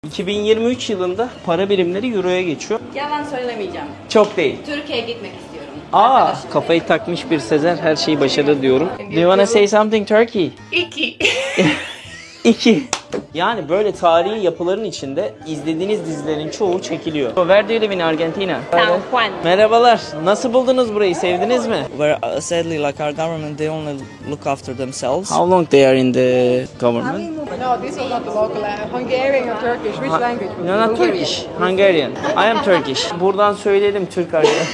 2023 yılında para birimleri euroya geçiyor. Yalan söylemeyeceğim. Çok değil. Türkiye'ye gitmek istiyorum. Kafayı takmış bir Sezer, her şeyi başarır diyorum. Do you wanna say something Turkey? İki. 2. Yani böyle tarihi yapıların içinde izlediğiniz dizilerin çoğu çekiliyor. Where do you live in Argentina? San Juan. Merhabalar. Nasıl buldunuz burayı? Sevdiniz mi? Where sadly, like our government, they only look after themselves. How long they are in the government? No, this is not the local Hungarian or Turkish. Which language? No, not Turkish. Hungarian. I am Turkish. Buradan söyleyelim Türk arkadaşlar.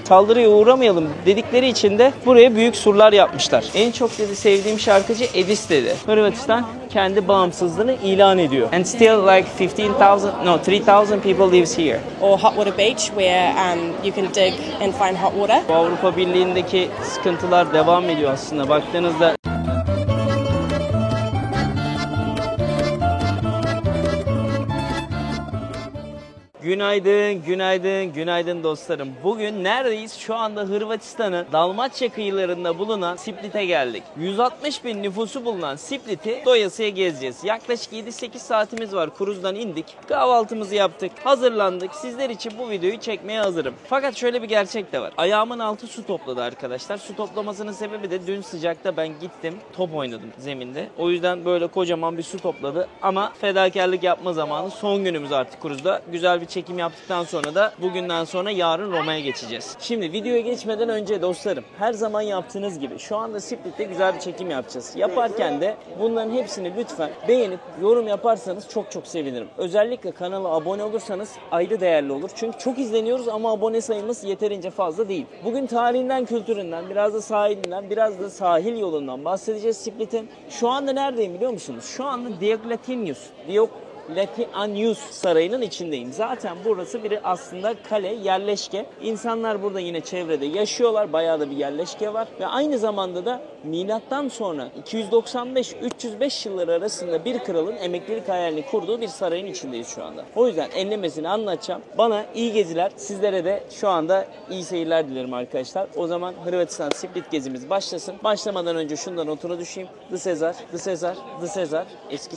Saldırıya uğramayalım dedikleri için de buraya büyük surlar yapmışlar. En çok dedi sevdiğim şarkıcı Edis dedi. Hırvatistan kendi bağımsızlığını ilan ediyor. And still like 3,000 people lives here. Or hot water beach where you can dig and find hot water. Bu Avrupa Birliği'ndeki sıkıntılar devam ediyor aslında. Baktığınızda günaydın, günaydın, günaydın dostlarım. Bugün neredeyiz? Şu anda Hırvatistan'ın Dalmaçya kıyılarında bulunan Split'e geldik. 160 bin nüfusu bulunan Split'i doyasıya gezeceğiz. Yaklaşık 7-8 saatimiz var. Kruzdan indik. Kahvaltımızı yaptık. Hazırlandık. Sizler için bu videoyu çekmeye hazırım. Fakat şöyle bir gerçek de var. Ayağımın altı su topladı arkadaşlar. Su toplamasının sebebi de dün sıcakta ben gittim. Top oynadım zeminde. O yüzden böyle kocaman bir su topladı. Ama fedakarlık yapma zamanı. Son günümüz artık Kruz'da. Güzel bir çekim yaptıktan sonra da bugünden sonra yarın Roma'ya geçeceğiz. Şimdi videoya geçmeden önce dostlarım, her zaman yaptığınız gibi şu anda Split'te güzel bir çekim yapacağız. Yaparken de bunların hepsini lütfen beğenip yorum yaparsanız çok çok sevinirim. Özellikle kanala abone olursanız ayrı değerli olur. Çünkü çok izleniyoruz ama abone sayımız yeterince fazla değil. Bugün tarihinden, kültüründen, biraz da sahilinden, biraz da sahil yolundan bahsedeceğiz Split'in. Şu anda neredeyim biliyor musunuz? Şu anda Diocletianus Sarayı'nın içindeyim. Zaten burası bir aslında kale, yerleşke. İnsanlar burada yine çevrede yaşıyorlar. Bayağı da bir yerleşke var. Ve aynı zamanda da milattan sonra 295-305 yılları arasında bir kralın emeklilik hayalini kurduğu bir sarayın içindeyiz şu anda. O yüzden enlemesini anlatacağım. Bana iyi geziler, sizlere de şu anda iyi seyirler dilerim arkadaşlar. O zaman Hırvatistan Split gezimiz başlasın. Başlamadan önce şundan notuna düşeyim. The Caesar. Eski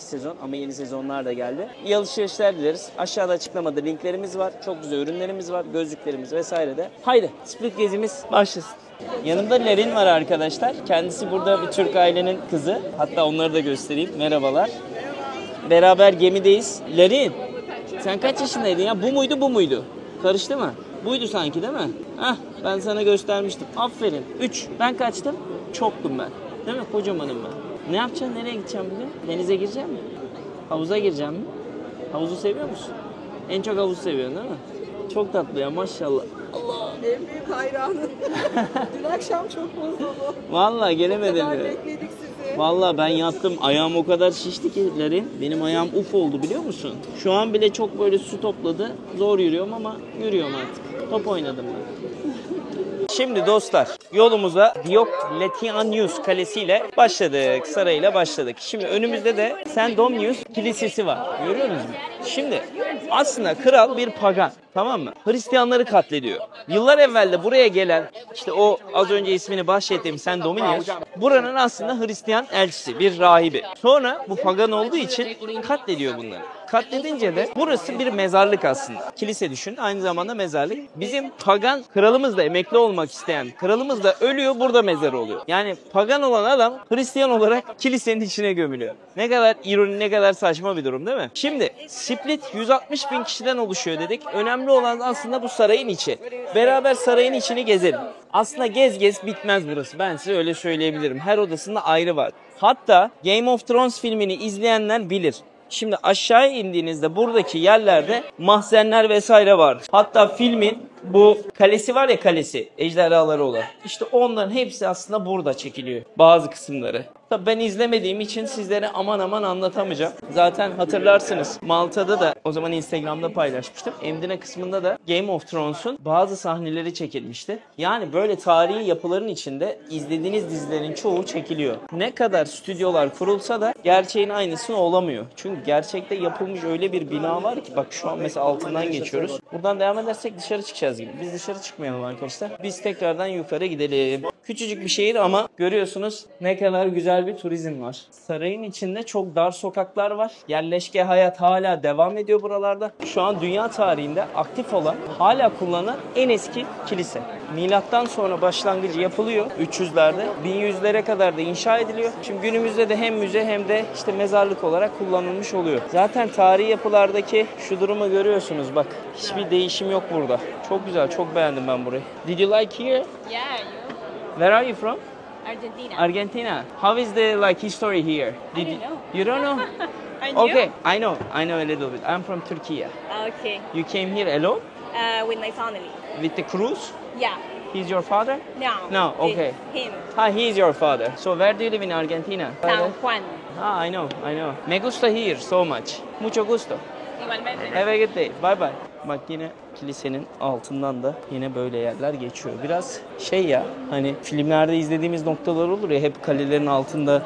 sezon ama yeni sezonlar da geldi. İyi alışverişler dileriz. Aşağıda açıklamada linklerimiz var. Çok güzel ürünlerimiz var. Gözlüklerimiz vesaire de. Haydi Split gezimiz başlasın. Yanımda Lerin var arkadaşlar. Kendisi burada bir Türk ailenin kızı. Hatta onları da göstereyim. Merhabalar. Beraber gemideyiz. Lerin, sen kaç yaşındaydın ya? Bu muydu? Karıştı mı? Buydu sanki değil mi? Ben sana göstermiştim. Aferin. 3. Ben kaçtım? Çoktum ben. Değil mi? Kocamanım ben. Ne yapacaksın? Nereye gideceğim bugün? Denize gireceğim mi? Havuza gireceğim mi? Havuzu seviyor musun? En çok havuzu seviyorsun değil mi? Çok tatlı ya maşallah. Allah! En büyük hayranım. Dün akşam çok bozuldu. Vallahi gelemedim. Bekledik sizi. Vallahi ben yattım. Ayağım o kadar şişti ki Lerin. Benim ayağım uf oldu biliyor musun? Şu an bile çok böyle su topladı. Zor yürüyorum ama yürüyorum artık. Top oynadım ben. Şimdi dostlar yolumuza Diocletianus kalesiyle başladık. Sarayıyla başladık. Şimdi önümüzde de St. Domnius Kilisesi var. Görüyor musunuz? Şimdi aslında kral bir pagan. Tamam mı? Hristiyanları katlediyor. Yıllar evvel de buraya gelen işte o az önce ismini bahsettiğim St. Dominius buranın aslında Hristiyan elçisi, bir rahibi. Sonra bu pagan olduğu için katlediyor bunları. Katledince de burası bir mezarlık aslında. Kilise düşün, aynı zamanda mezarlık. Bizim pagan kralımız da emekli olmak isteyen kralımız da ölüyor, burada mezarı oluyor. Yani pagan olan adam Hristiyan olarak kilisenin içine gömülüyor. Ne kadar ironi, ne kadar saçma bir durum değil mi? Şimdi Split 160 bin kişiden oluşuyor dedik. Önemli olan aslında bu sarayın içi. Beraber sarayın içini gezelim. Aslında gez bitmez burası. Ben size öyle söyleyebilirim. Her odasında ayrı var. Hatta Game of Thrones filmini izleyenler bilir. Şimdi aşağıya indiğinizde buradaki yerlerde mahzenler vesaire var. Hatta filmin bu kalesi var ya, kalesi, ejderhaları olan. İşte onların hepsi aslında burada çekiliyor. Bazı kısımları. Tabii ben izlemediğim için sizlere aman anlatamayacağım. Zaten hatırlarsınız Malta'da da o zaman Instagram'da paylaşmıştım. Emdine kısmında da Game of Thrones'un bazı sahneleri çekilmişti. Yani böyle tarihi yapıların içinde izlediğiniz dizilerin çoğu çekiliyor. Ne kadar stüdyolar kurulsa da gerçeğin aynısını olamıyor. Çünkü gerçekte yapılmış öyle bir bina var ki bak şu an mesela altından geçiyoruz. Buradan devam edersek dışarı çıkacağız gibi. Biz dışarı çıkmayalım arkadaşlar. Biz tekrardan yukarı gidelim. Küçücük bir şehir ama görüyorsunuz ne kadar güzel bir turizm var. Sarayın içinde çok dar sokaklar var. Yerleşke hayat hala devam ediyor buralarda. Şu an dünya tarihinde aktif olan, hala kullanılan en eski kilise. Milattan sonra başlangıcı yapılıyor 300'lerde. 1100'lere kadar da inşa ediliyor. Şimdi günümüzde de hem müze hem de işte mezarlık olarak kullanılmış oluyor. Zaten tarihi yapılardaki şu durumu görüyorsunuz bak. Hiçbir değişim yok burada. Çok güzel, çok beğendim ben burayı. Did you like here? Yeah, you. Where are you from? Argentina. Argentina. How is the like history here? I don't know. You don't know? And you? Okay, I know a little bit. I'm from Turkey. Okay. You came here alone With my family. with the cruise? Yeah. He's your father? No. No, okay. Him. He's your father. So where do you live in Argentina? San Juan. I know. Me gusta here so much. Mucho gusto. Igualmente. Have a good day. Bye bye. Bak yine kilisenin altından da yine böyle yerler geçiyor. Biraz şey ya hani filmlerde izlediğimiz noktalar olur ya hep kalelerin altında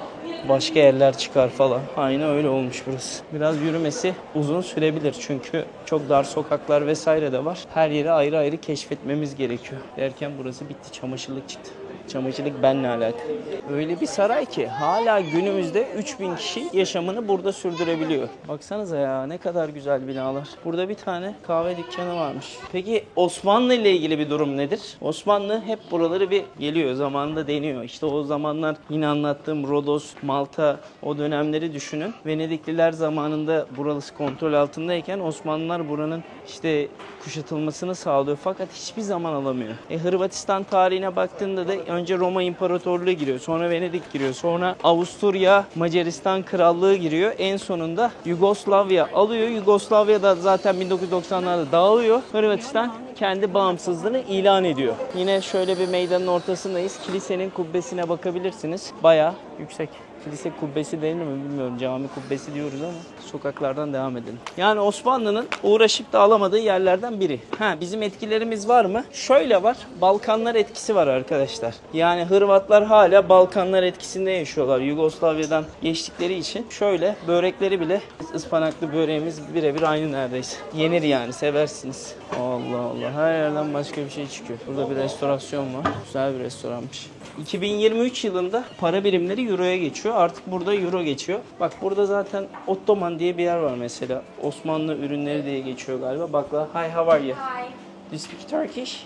başka yerler çıkar falan. Aynı öyle olmuş burası. Biraz yürümesi uzun sürebilir çünkü çok dar sokaklar vesaire de var. Her yeri ayrı ayrı keşfetmemiz gerekiyor. Derken burası bitti. Çamaşırlık çıktı. Çamaşırlık benle alakalı. Öyle bir saray ki hala günümüzde 3000 kişi yaşamını burada sürdürebiliyor. Baksanıza ya ne kadar güzel binalar. Burada bir tane kahve dükkanı varmış. Peki Osmanlı ile ilgili bir durum nedir? Osmanlı hep buraları bir geliyor. Zamanında deniyor. İşte o zamanlar yine anlattığım Rodos, Malta o dönemleri düşünün. Venedikliler zamanında burası kontrol altındayken Osmanlılar buranın işte kuşatılmasını sağlıyor. Fakat hiçbir zaman alamıyor. Hırvatistan tarihine baktığında da önce Roma İmparatorluğu giriyor. Sonra Venedik giriyor. Sonra Avusturya, Macaristan Krallığı giriyor. En sonunda Yugoslavya alıyor. Yugoslavya da zaten 1990'larda dağılıyor. Hırvatistan kendi bağımsızlığını ilan ediyor. Yine şöyle bir meydanın ortasındayız. Kilisenin kubbesine bakabilirsiniz. Bayağı yüksek. Kilise kubbesi denir mi bilmiyorum. Cami kubbesi diyoruz ama sokaklardan devam edelim. Yani Osmanlı'nın uğraşıp da alamadığı yerlerden biri. Bizim etkilerimiz var mı? Şöyle var. Balkanlar etkisi var arkadaşlar. Yani Hırvatlar hala Balkanlar etkisinde yaşıyorlar. Yugoslavya'dan geçtikleri için. Şöyle börekleri bile ıspanaklı böreğimiz birebir aynı neredeyse. Yenir yani seversiniz. Allah Allah. Her yerden başka bir şey çıkıyor. Burada bir restorasyon var. Güzel bir restoranmış. 2023 yılında para birimleri Euro'ya geçiyor. Artık burada Euro geçiyor. Bak burada zaten Ottoman diye bir yer var mesela. Osmanlı ürünleri diye geçiyor galiba. Bakla. Hi, how are you? Hi. Do you speak Turkish?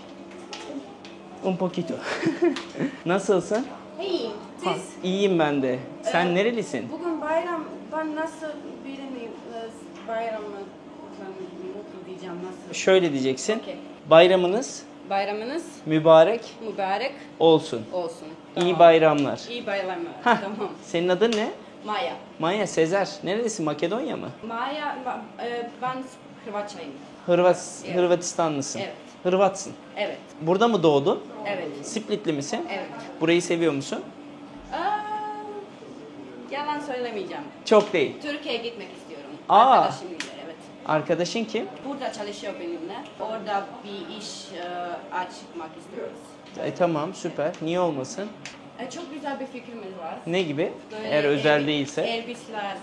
Un poquito. Nasılsın? İyiyim. Siz? İyiyim ben de. Sen nerelisin? Bugün bayram. Ben nasıl bilmiyorum bayramı. Ben mutlu diyeceğim nasıl. Şöyle diyeceksin. Okay. Bayramınız Bayramınız mübarek mübarek olsun. olsun. İyi bayramlar. İyi bayramlar. Hah, Tamam. senin adın ne? Maya. Maya Sezer. Nerelisin? Makedonya mı? Maya, ben Hırvatçayım. Evet. Hırvatistanlısın. Evet. Hırvatsın. Evet. Burada mı doğdun? Evet. Splitli misin? Evet. Burayı seviyor musun? Yalan söylemeyeceğim. Çok değil. Türkiye'ye gitmek istiyorum. Aa. Arkadaşımla, evet. Arkadaşın kim? Burada çalışıyor benimle. Orada bir iş açmak istiyoruz. Tamam süper. Niye olmasın? Çok güzel bir fikrimiz var. Ne gibi? Böyle Eğer özel değilse. Elbiseler.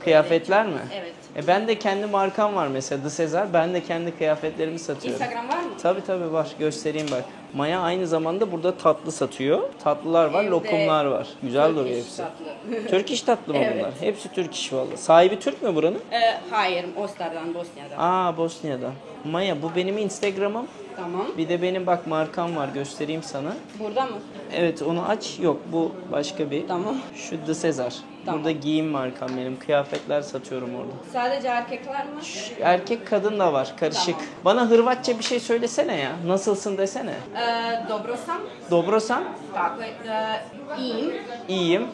Kıyafetler böyle mi? Evet. Ben de kendi markam var mesela The Sezar. Ben de kendi kıyafetlerimi satıyorum. Instagram var mı? Tabii var. Göstereyim bak. Maya aynı zamanda burada tatlı satıyor. Tatlılar var, Evde lokumlar var. Güzel duruyor Turkish hepsi. tatlı. Türk iş tatlı mı Evet. bunlar? Hepsi Türk iş vallahi. Sahibi Türk mü buranın? Hayır, Mostar'dan, Bosnya'dan. Aa Bosnya'dan. Maya bu benim Instagram'ım. Tamam. Bir de benim bak markam var göstereyim sana. Burada mı? Evet onu aç. Yok bu başka bir. Tamam. Şu The Sezar. Tamam. Burada giyim markam benim. Kıyafetler satıyorum orada. Sadece erkekler mi? Erkek kadın da var karışık. Tamam. Bana Hırvatça bir şey söylesene ya. Nasılsın desene. Dobro sam. Dobro sam. Tako je. İyiyim. İyiyim.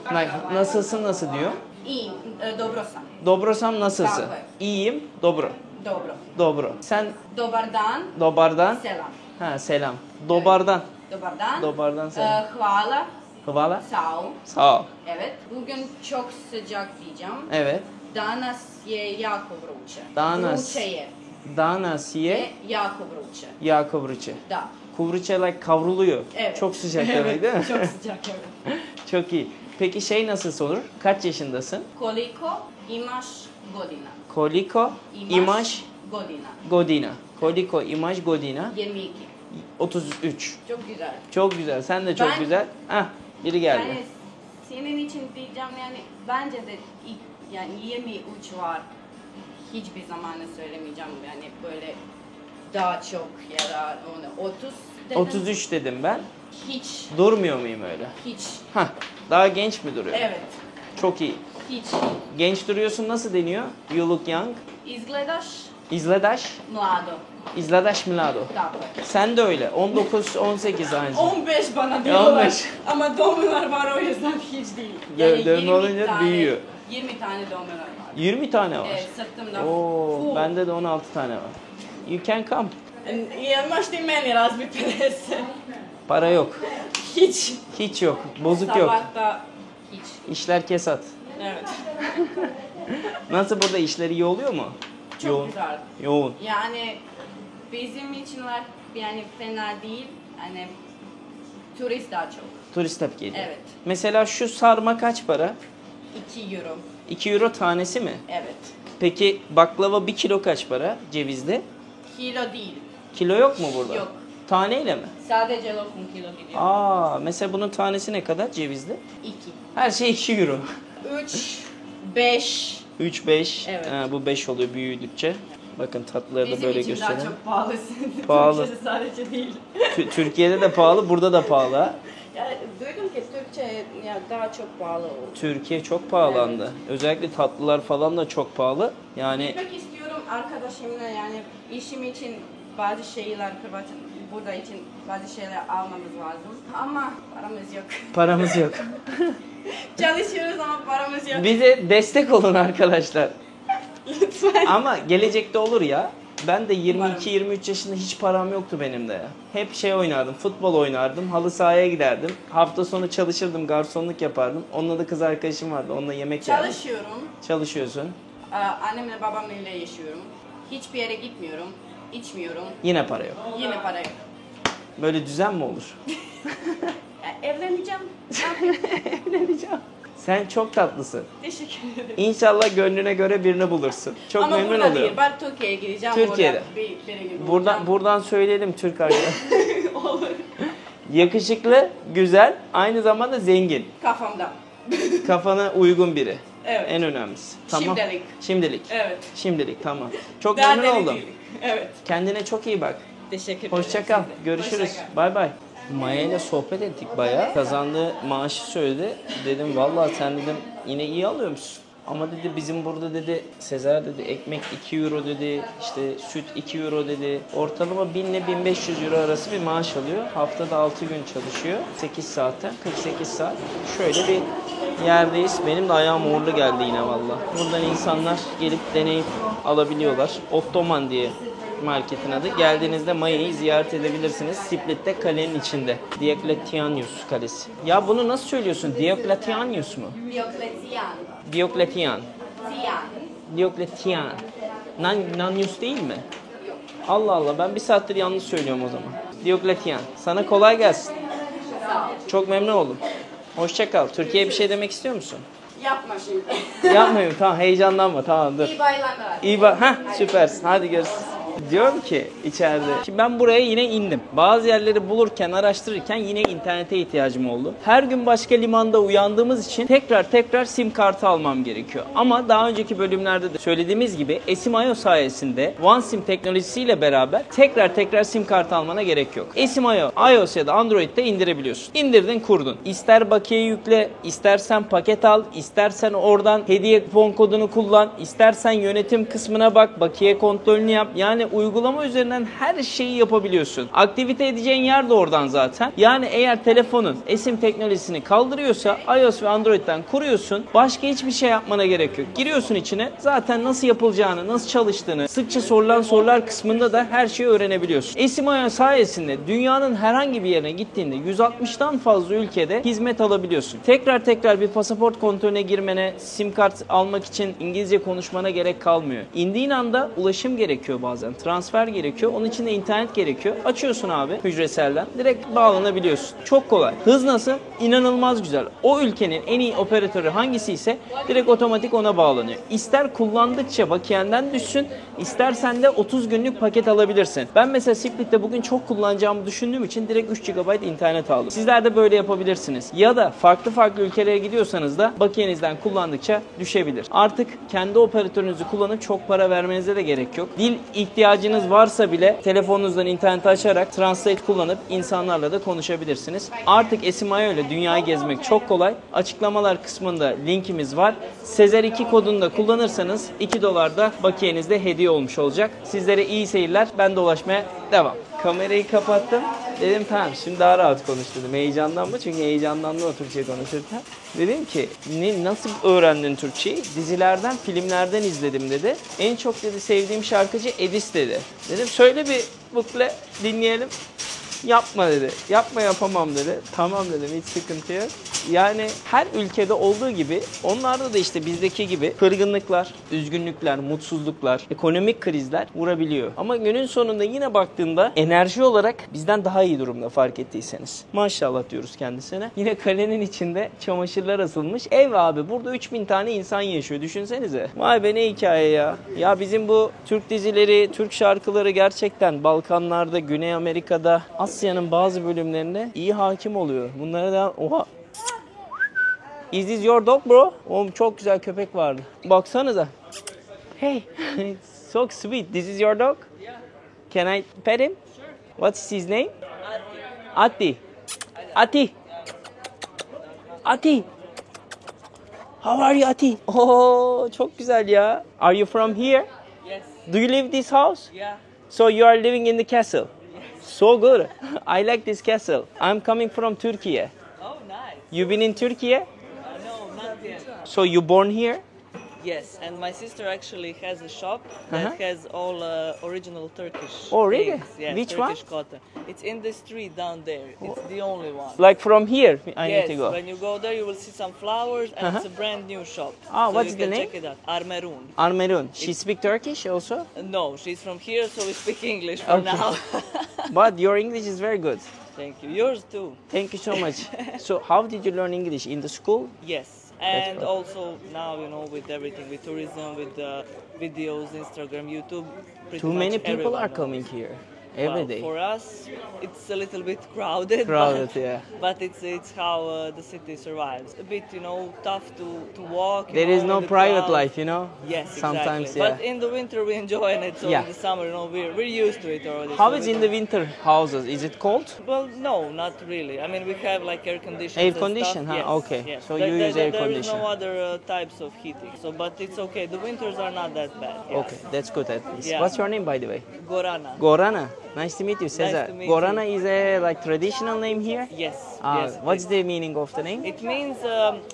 Nasılsın nasıl diyor. İyiyim. Dobro sam. Dobro sam nasılsın? Tako je. İyiyim. Dobro. Dobro. Dobro. Sen Dobar dan. dobardan. Selam. Ha selam. Dobardan. Dobar dan. Dobardan selam. Hvala. Hvala. Sağ ol. Sağ ol. Evet. Bugün çok sıcak diyeceğim. Evet. Danas je jako vruće. Danas. Vruće je. Danas je Je jako vruće. Jakobruçe. Da. Kuvruçe like kavruluyor. Evet. Çok sıcak demek değil mi? Çok sıcak evet. Çok iyi. Peki şey nasıl olur? Kaç yaşındasın? Koliko imaš godina? Koliko imaš godina? godina. Koliko imaš godina? 22. 33. Çok güzel. Çok güzel. Sen de çok Ben- güzel. Heh, biri geldi. Yani senin için diyeceğim yani bence de yani 23 var. Hiçbir zaman söylemeyeceğim yani böyle daha çok ya da onu 30 dedim. 33 dedim ben. Hiç. Durmuyor muyum öyle? Hiç. Hah, daha genç mi duruyor? Evet. Çok iyi. Hiç. Genç duruyorsun nasıl deniyor? You look young. Izgledaš İzledaş. mlado. İzledaş Milado. Tako. Sen de öyle. 19, 18 aynı. 15 bana diyorlar. 15. Ama dövmeler var o yüzden hiç değil. Dövme 20 olunca tane- büyüyor. 20 tane dövmeler var. 20 tane var. Evet, sırtımda. Oo, full. bende de 16 tane var. You can come. Imaš ti meni razbi 50. Para yok. Hiç. Hiç yok. Bozuk yok. Sabahta hiç. İşler kesat. Evet. Nasıl burada işleri iyi oluyor mu? Çok Yoğun. güzel. Yoğun. Yani bizim içinler yani fena değil. Hani turist daha çok. Turist hep geliyor. Evet. Mesela şu sarma kaç para? 2 euro. 2 euro tanesi mi? Evet. Peki baklava 1 kilo kaç para cevizli? Kilo değil. Kilo yok mu burada? Yok. Taneyle mi? Sadece lokum kilo gidiyor. Aa, mesela bunun tanesi ne kadar cevizli? 2. Her şey 2 euro. 3, 5. 3, 5. Evet. Bu 5 oluyor büyüdükçe. Bakın tatlıları da Bizim böyle için daha gösterelim. çok pahalı. Pahalı. Türkçesi sadece değil. Türkiye'de de pahalı, burada da pahalı. ha. Yani duydum ki Türkçe ya daha çok pahalı oldu. Türkiye çok pahalandı. Özellikle tatlılar falan da çok pahalı. Yani Gitmek istiyorum arkadaşımla yani işim için bazı şeyler burada için bazı şeyler almamız lazım. Ama paramız yok. paramız yok. Çalışıyoruz ama paramız yok. Bize destek olun arkadaşlar. Lütfen. Ama gelecekte olur ya. Ben de Umarım. 22-23 yaşında hiç param yoktu benim de ya. Hep şey oynardım, futbol oynardım, halı sahaya giderdim. Hafta sonu çalışırdım, garsonluk yapardım. Onunla da kız arkadaşım vardı, onunla yemek yerdim. Çalışıyorum. Çalışıyorsun. Annemle babamla yaşıyorum. Hiçbir yere gitmiyorum. İçmiyorum. Yine para yok. Yine para yok. Böyle düzen mi olur? Evleneceğim. Evleneceğim. Sen çok tatlısın. Teşekkür ederim. İnşallah gönlüne göre birini bulursun. Çok ama memnun burada oluyorum. değil. Ben Türkiye'ye gideceğim. Türkiye'de. Orada birini bulacağım. Buradan söyleyelim Türk arkadaşlar. Olur. Yakışıklı, güzel, aynı zamanda zengin. Kafamda. Kafana uygun biri. Evet. En önemlisi. Tamam. Şimdilik. Şimdilik. Evet. Şimdilik tamam. Çok Daha memnun deli oldum. değilim. Evet. Kendine çok iyi bak. Teşekkür ederim. Hoşça kal. siz de. Görüşürüz. Hoşça kal. Bay bay. Maya ile sohbet ettik bayağı. Kazandığı maaşı söyledi. Dedim vallahi sen dedim yine iyi alıyormuşsun. Ama dedi bizim burada dedi Sezer dedi ekmek 2 euro dedi, işte süt 2 euro dedi. Ortalama 1000 ile 1500 euro arası bir maaş alıyor. Haftada 6 gün çalışıyor. 8 saatten 48 saat. Şöyle bir yerdeyiz. Benim de ayağım uğurlu geldi yine valla. Buradan insanlar gelip deneyip alabiliyorlar. Ottoman diye marketin adı. Geldiğinizde Maya'yı ziyaret edebilirsiniz. Split'te kalenin içinde. Diocletianus Kalesi. Ya bunu nasıl söylüyorsun? Diocletianus mu? Diocletian. Diocletian. Tian. Diocletian. Nanius değil mi? Allah Allah ben bir saattir yanlış söylüyorum o zaman. Diocletian. Sana kolay gelsin. Sağ ol. Çok memnun oldum. Hoşça kal. Türkiye'ye bir şey demek istiyor musun? Yapma şimdi. Yapmayayım tamam heyecanlanma tamam dur. İyi bayramlar. İyi bak. Heh süpersin. Hadi görüşürüz. Diyorum ki içeride. Şimdi ben buraya yine indim. Bazı yerleri bulurken, araştırırken yine internete ihtiyacım oldu. Her gün başka limanda uyandığımız için tekrar sim kartı almam gerekiyor. Ama daha önceki bölümlerde de söylediğimiz gibi SIM-IO sayesinde OneSIM teknolojisiyle beraber tekrar sim kartı almana gerek yok. SIM-IO iOS ya da Android'de indirebiliyorsun. İndirdin, kurdun. İster bakiye yükle, istersen paket al, istersen oradan hediye kupon kodunu kullan, istersen yönetim kısmına bak, bakiye kontrolünü yap. Yani uygulama üzerinden her şeyi yapabiliyorsun. Aktivite edeceğin yer de oradan zaten. Yani eğer telefonun eSIM teknolojisini kaldırıyorsa iOS ve Android'den kuruyorsun. Başka hiçbir şey yapmana gerek yok. Giriyorsun içine. Zaten nasıl yapılacağını, nasıl çalıştığını, sıkça sorulan sorular kısmında da her şeyi öğrenebiliyorsun. SIM-IO sayesinde dünyanın herhangi bir yerine gittiğinde 160'tan fazla ülkede hizmet alabiliyorsun. Tekrar bir pasaport kontrolüne girmene, sim kart almak için İngilizce konuşmana gerek kalmıyor. İndiğin anda ulaşım gerekiyor bazen. transfer gerekiyor. Onun için de internet gerekiyor. Açıyorsun abi hücreselden. Direkt bağlanabiliyorsun. Çok kolay. Hız nasıl? İnanılmaz güzel. O ülkenin en iyi operatörü hangisi ise direkt otomatik ona bağlanıyor. İster kullandıkça bakiyenden düşsün, istersen de 30 günlük paket alabilirsin. Ben mesela Split'te bugün çok kullanacağımı düşündüğüm için direkt 3 GB internet aldım. Sizler de böyle yapabilirsiniz. Ya da farklı ülkelere gidiyorsanız da bakiyenizden kullandıkça düşebilir. Artık kendi operatörünüzü kullanıp çok para vermenize de gerek yok. Dil ihtiyacınız varsa bile telefonunuzdan interneti açarak Translate kullanıp insanlarla da konuşabilirsiniz. Artık Esimayo ile dünyayı gezmek çok kolay. Açıklamalar kısmında linkimiz var. Sezer 2 kodunu da kullanırsanız $2 da bakiyenizde hediye olmuş olacak. Sizlere iyi seyirler. Ben dolaşmaya devam. Kamerayı kapattım. Dedim tamam şimdi daha rahat konuş dedim. Heyecandan mı? Çünkü heyecanlandım o Türkçe konuşurken. Dedim ki nasıl öğrendin Türkçeyi? Dizilerden, filmlerden izledim dedi. En çok dedi sevdiğim şarkıcı Edis dedi. Dedim söyle bir bukle dinleyelim. Yapma dedi. Yapamam dedi. Tamam dedim hiç sıkıntı yok. Yani her ülkede olduğu gibi onlarda da işte bizdeki gibi kırgınlıklar, üzgünlükler, mutsuzluklar, ekonomik krizler vurabiliyor. Ama günün sonunda yine baktığında enerji olarak bizden daha iyi durumda fark ettiyseniz. Maşallah diyoruz kendisine. Yine kalenin içinde çamaşırlar asılmış. Ev abi burada 3000 tane insan yaşıyor düşünsenize. Vay be ne hikaye ya. Ya bizim bu Türk dizileri, Türk şarkıları gerçekten Balkanlarda, Güney Amerika'da, Asya'nın bazı bölümlerine iyi hakim oluyor. Bunlara da oha. Is this your dog bro? Oğlum çok güzel köpek vardı. Baksanıza. Hey, it's so sweet. This is your dog? Yeah. Can I pet him? Sure. What's his name? Ati. Ati. Ati. How are you Ati? Oh, çok güzel ya. Are you from here? Yes. Do you live this house? Yeah. So you are living in the castle? Yes. So good. I like this castle. I'm coming from Turkey. Oh, nice. You've been in Turkey? No, not yet. So you born here? Yes, and my sister actually has a shop that has all original Turkish. Oh, really? things. Yes, Which Turkish one? cotton. It's in the street down there. It's the only one. Like from here, I Yes, need to go. when you go there, you will see some flowers, and it's a brand new shop. Ah, so what's you the can name? check it out. Armerun. Armerun. She speak Turkish also? No, she's from here, so we speak English for Okay. now. But your English is very good. Thank you. Yours too. Thank you so much. So how did you learn English? In the school? Yes. And right. also now, with everything, with tourism, with videos, Instagram, YouTube, pretty Too much many people everyone are knows. coming here every Well, day. for us, it's a little bit crowded. Crowded, but, yeah. But it's how the city survives. A bit, tough to walk. There is no in the private crowd. life, you know? Yes, Sometimes, exactly. yeah. But in the winter we enjoy it. So Yeah. in the summer, we're used to it already. How so is we in the don't- winter houses? Is it cold? Well, no, not really. I mean, we have like air conditioning. Air condition, huh? Yes, Okay. yes. So you use air There is condition. no other types of heating. So, but it's okay. The winters are not that bad. Yeah. Okay, that's good at least. Yeah. What's your name, by the way? Gorana. Gorana. Nice to meet you, Cesar. to meet Gorana is a like traditional name here. Yes. Yes. What's the meaning of the name? It means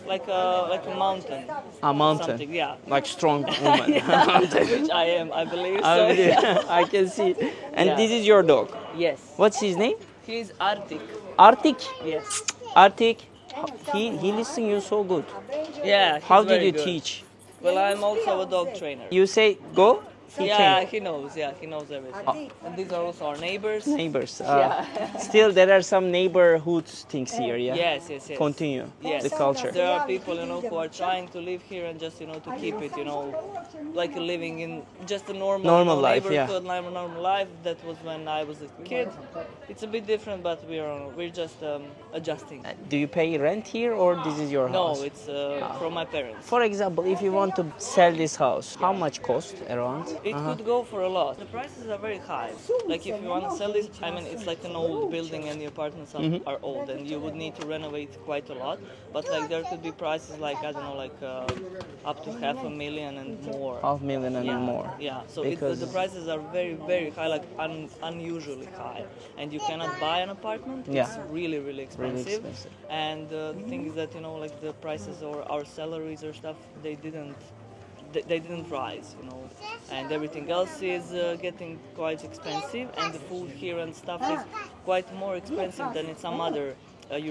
like a mountain. A mountain. Something, yeah. Like strong woman. Which I am, I believe. I So, believe- yeah. I can see. And Yeah. this is your dog. Yes. What's his name? He's Arctic. Arctic. Yes. Arctic. He listens you so good. Yeah. He's How did very you good. teach? Well, I'm also a dog trainer. You say go, he Yeah, came. he knows. Yeah, he knows everything. And these are also our neighbors. Neighbors. Yeah. Still, there are some neighborhood things here. Yeah. Yes, yes, yes. Continue Yes. the culture. There are people, who are trying to live here and just, to keep it, like living in just a normal life, yeah. neighborhood, normal life. That was when I was a kid. It's a bit different, but we're just adjusting. Do you pay rent here or this is your No, house? it's from my parents. For example, if you want to sell this house, how much cost around? It could go for a lot. The prices are very high. Like if you want to sell this, I mean, it's like an old building and the apartments are old, and you would need to renovate quite a lot. But like there could be prices like I don't know, like up to $500,000 and more. $500,000 and Yeah, more. yeah. So Because- the prices are very, very high, like unusually high, and you cannot buy an apartment. Yeah. It's really, really expensive. expensive. And the thing is that like the prices or our salaries or stuff, they didn't rise, and everything else is getting quite expensive, and the food here and stuff is quite more expensive than in some other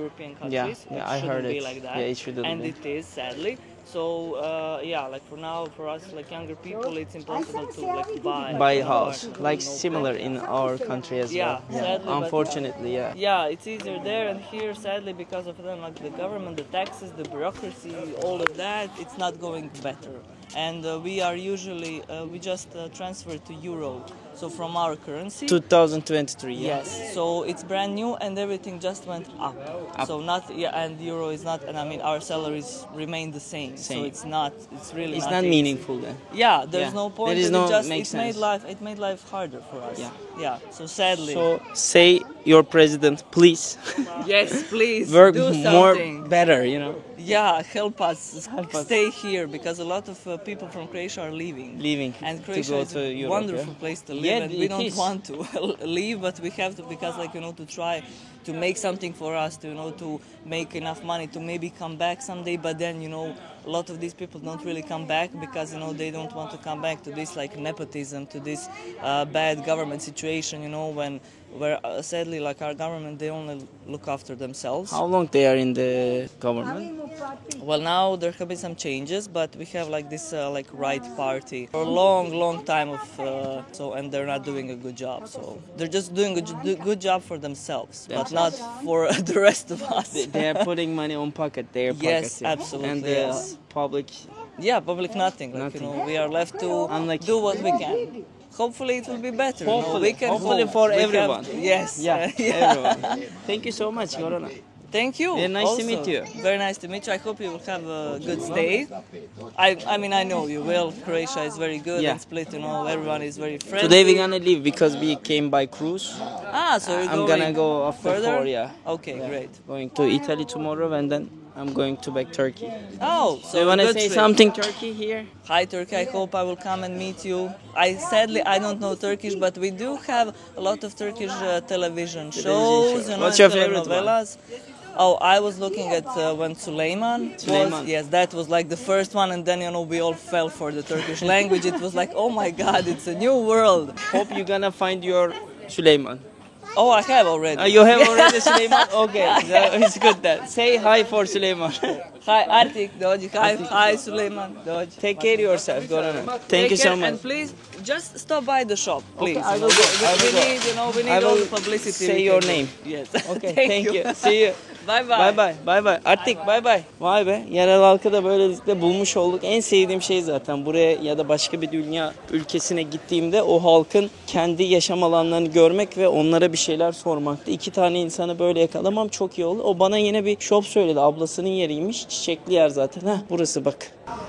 European countries. Yeah, It I shouldn't heard be it. like that. Yeah, it shouldn't and be. it is, sadly. So yeah, like for now, for us like younger people, it's impossible to like Buy a house, apartment, like no similar in our country as Yeah, well. sadly, but- Unfortunately, yeah. Yeah, it's easier there and here, sadly, because of them, like the government, the taxes, the bureaucracy, all of that, it's not going better. And we are usually, we just transfer to euro, so from our currency. 2023, yeah. Yes, so it's brand new and everything just went up. So not, yeah, and euro is not, and I mean our salaries remain the same. So Same. it's not, it's really It's not not easy. meaningful then. Yeah, there's Yeah. no point. There is and no- it just makes it made sense. life harder for us. Yeah. Yeah. So sadly. So say your president, please yes, please work do more something. better, you know, Yeah, help us Help us. stay here because a lot of people from Croatia are leaving. leaving And to Croatia go is to a Europe. wonderful Yeah? place to live, Yeah, and we it don't is. want to leave, but we have to because, like to try to make something for us, to to make enough money to maybe come back someday. But then a lot of these people don't really come back because they don't want to come back to this like nepotism, to this bad government situation. Where sadly, like our government, they only look after themselves. How long they are in the government? Well, now there have been some changes, but we have like this like right party for a long time of and they're not doing a good job. So they're just doing a good job for themselves, but not for the rest of us. They are putting money on their pocket. Yes, yeah. absolutely, And the yes. public, Yeah, public nothing. Like, Nothing. we are left to Unlucky. do what we can. Hopefully it will be better. Hopefully. We can Hopefully hope. for We have everyone. to- yes. yeah, everyone. Thank you so much, Corona. Thank you. Very nice to also. meet you. Very nice to meet you. I hope you will have a good stay. I mean, I know you will. Croatia is very good, Yeah. and Split, everyone is very friendly. Today we're gonna leave because we came by cruise. So you're I'm going gonna go after further? 4, yeah. Okay, great. Going to Italy tomorrow and then I'm going to back Turkey. Oh, so So you wanna good say trip. something Turkey here? Hi Turkey, I hope I will come and meet you. Sadly I don't know Turkish, but we do have a lot of Turkish television shows. What's and your favorite one? telenovelas. Oh, I was looking at when Suleiman Suleiman. was. Yes, that was like the first one, and then we all fell for the Turkish language. It was like, oh my God, it's a new world. Hope you're gonna find your Süleyman. Oh, I have already. You have already Süleyman? Okay, it's good then. Say hi for Süleyman. Hi Artik, dođi. Hi Suleiman, dođi. Take care of yourself, Corona. Thank Take you so care, much. And please, just stop by the shop, please. I will go. I will We go. need, we I need all will the publicity. say we your can do. name. Yes. Okay, thank you. See you. Bye bye. Bye bye. Bye bye. Artık bye bye. Vay be. Yerel halkı da böylelikle bulmuş olduk. En sevdiğim şey zaten buraya ya da başka bir dünya ülkesine gittiğimde o halkın kendi yaşam alanlarını görmek ve onlara bir şeyler sormaktı. 2 tane insanı böyle yakalamam çok iyi oldu. O bana yine bir shop söyledi. Ablasının yeriymiş. Çiçekli yer zaten. Heh, burası bak.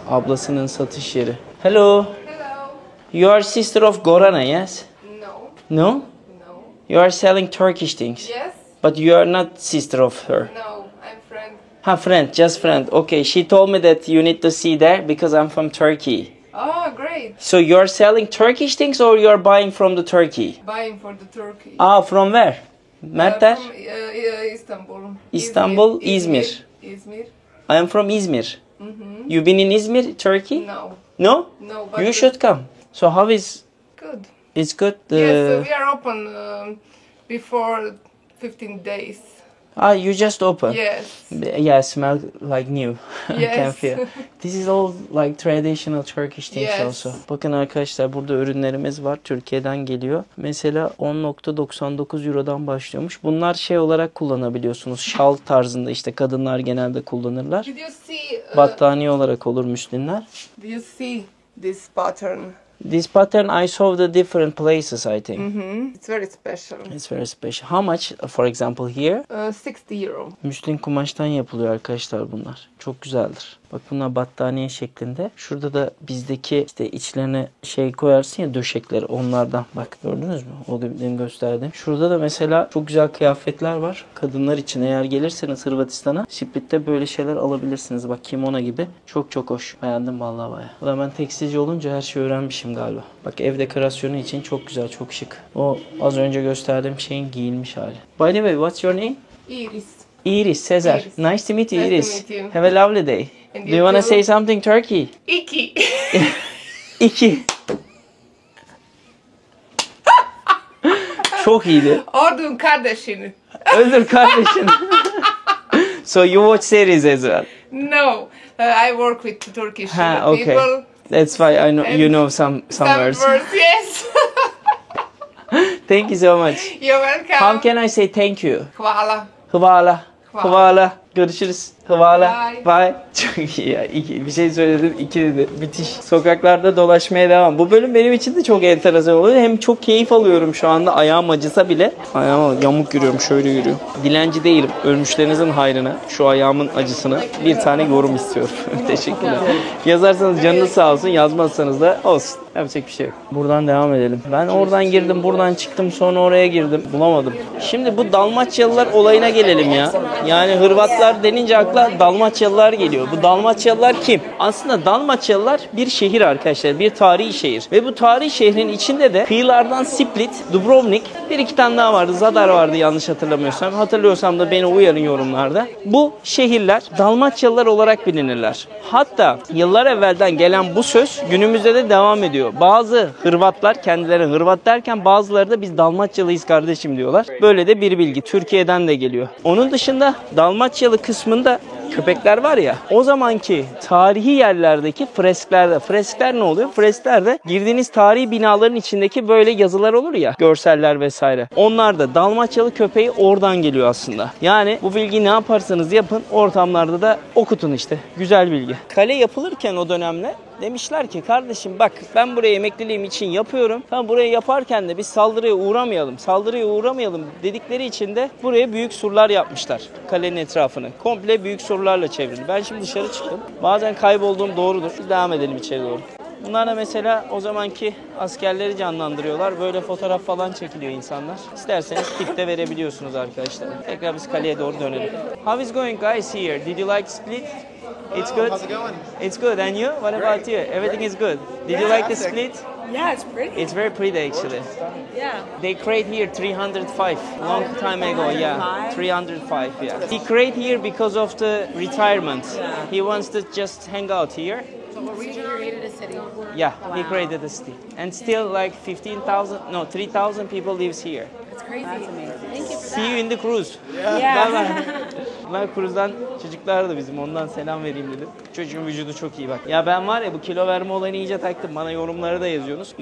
Ablasının satış yeri. Hello. Hello. You are sister of Gorana, yes? No. No? No. You are selling Turkish things. Yes. But you are not sister of her. No. I'm friend. Friend, just friend. Okay, she told me that you need to see there because I'm from Turkey. Oh, great. So you're selling Turkish things or you're buying from the Turkey? Buying for the Turkey. From where? Merter? From Istanbul. Istanbul, İzmir. Izmir. I am from Izmir. You been in Izmir, Turkey? No. No? No. But You should come. So how is Good. it's good? Yes, we are open before 15 days. You just open. Yes. Yeah, smell like new. I can Yes. feel. This is all like traditional Turkish things Yes. also. Bakın arkadaşlar burada ürünlerimiz var. Türkiye'den geliyor. Mesela 10.99 Euro'dan başlıyormuş. Bunlar şey olarak kullanabiliyorsunuz. Şal tarzında işte kadınlar genelde kullanırlar. Did you see? Battaniye olarak olur müslinler. Did you see this pattern? This pattern I saw the different places I think. It's very special. It's very special. How much for example here? 60 euro. Müslin kumaştan yapılıyor arkadaşlar bunlar. Çok güzeldir. Bak bunlar battaniye şeklinde. Şurada da bizdeki işte içlerine şey koyarsın ya döşekleri onlardan. Bak gördünüz mü? O benim gösterdiğim. Şurada da mesela çok güzel kıyafetler var. Kadınlar için eğer gelirseniz Hırvatistan'a Split'te böyle şeyler alabilirsiniz. Bak kimono gibi. Çok çok hoş. Beğendim vallahi bayağı. Ulan ben tekstilci olunca her şeyi öğrenmişim galiba. Bak ev dekorasyonu için çok güzel, çok şık. O az önce gösterdiğim şeyin giyilmiş hali. By the way, what's your name? Iris. Iris, Cesar. Iris. Nice to meet you, Nice to Iris. meet you. Have a lovely day. And Do you you want to too. say something Turkey? Iki. 2. Çok iyiydi. Ordun kardeşini. Öldür kardeşim. So you watch series as well. No. I work with Turkish Okay. people. That's why I know you know some Some words. words, yes. Thank you so much. You're welcome. How can I say thank you? Hvala. Hıvala. Hvala. Hıvala. Görüşürüz. Hıvala. Bye. Bye. Çok iyi ya. Bir şey söyledin, iki dedi. Müthiş. Sokaklarda dolaşmaya devam. Bu bölüm benim için de çok enteresan oluyor. Hem çok keyif alıyorum şu anda. Ayağım acısa bile. Ayağıma yamuk yürüyorum. Şöyle yürüyorum. Dilenci değilim. Ölmüşlerinizin hayrına, şu ayağımın acısına bir tane yorum istiyorum. Teşekkürler. Yazarsanız canınız sağ olsun. Yazmazsanız da olsun. Yapacak bir şey yok. Buradan devam edelim. Ben oradan girdim, buradan çıktım, sonra oraya girdim. Bulamadım. Şimdi bu Dalmaçyalılar olayına gelelim ya. Yani Hırvatlar denince akla Dalmaçyalılar geliyor. Bu Dalmaçyalılar kim? Aslında Dalmaçyalılar bir şehir arkadaşlar. Bir tarihi şehir. Ve bu tarihi şehrin içinde de kıyılardan Split, Dubrovnik, bir iki tane daha vardı. Zadar vardı yanlış hatırlamıyorsam. Hatırlıyorsam da beni uyarın yorumlarda. Bu şehirler Dalmaçyalılar olarak bilinirler. Hatta yıllar evvelden gelen bu söz günümüzde de devam ediyor. Bazı Hırvatlar kendileri Hırvat derken bazıları da biz Dalmaçyalıyız kardeşim diyorlar. Böyle de bir bilgi. Türkiye'den de geliyor. Onun dışında Dalmaçyalı kısmında köpekler var ya, o zamanki tarihi yerlerdeki fresklerde, freskler ne oluyor? Fresklerde girdiğiniz tarihi binaların içindeki böyle yazılar olur ya, görseller vesaire. Onlar da Dalmaçyalı köpeği oradan geliyor aslında. Yani bu bilgiyi ne yaparsanız yapın, ortamlarda da okutun işte. Güzel bilgi. Kale yapılırken o dönemle demişler ki kardeşim bak ben buraya emekliliğim için yapıyorum. Tam burayı yaparken de biz saldırıya uğramayalım dedikleri için de buraya büyük surlar yapmışlar. Kalenin etrafını. Komple büyük surlarla çevrili. Ben şimdi dışarı çıktım. Bazen kaybolduğum doğrudur. Biz devam edelim içeri doğru. Bunlar da mesela o zamanki askerleri canlandırıyorlar. Böyle fotoğraf falan çekiliyor insanlar. İsterseniz tip de verebiliyorsunuz arkadaşlar. Tekrar biz kaleye doğru dönelim. How is going guys here? Did you like Split? It's good? How's it going? It's good. And you? What about you? Everything is good. Did you like the Split? Yeah, it's pretty. It's very pretty actually. Yeah. They create here 305 long time ago. Yeah, 305. Yeah. He create here because of the retirement. He wants to just hang out here. Yeah, he created a city, and still like 3,000 people lives here. It's crazy. That's amazing. Thank you for See you in the cruise. Yeah. Bunlar kruzdan çocuklar da bizim, ondan selam vereyim dedim. Çocuğun vücudu çok iyi bak. Ya ben var ya bu kilo verme olayını iyice taktım. Bana yorumları da yazıyorsunuz.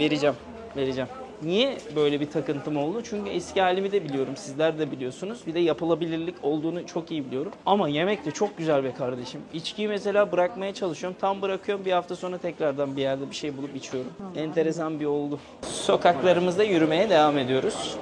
Vereceğim. Niye böyle bir takıntım oldu? Çünkü eski halimi de biliyorum. Sizler de biliyorsunuz. Bir de yapılabilirlik olduğunu çok iyi biliyorum. Ama yemek de çok güzel be kardeşim. İçkiyi mesela bırakmaya çalışıyorum. Tam bırakıyorum. Bir hafta sonra tekrardan bir yerde bir şey bulup içiyorum. Enteresan bir olgu. Sokaklarımızda yürümeye devam ediyoruz.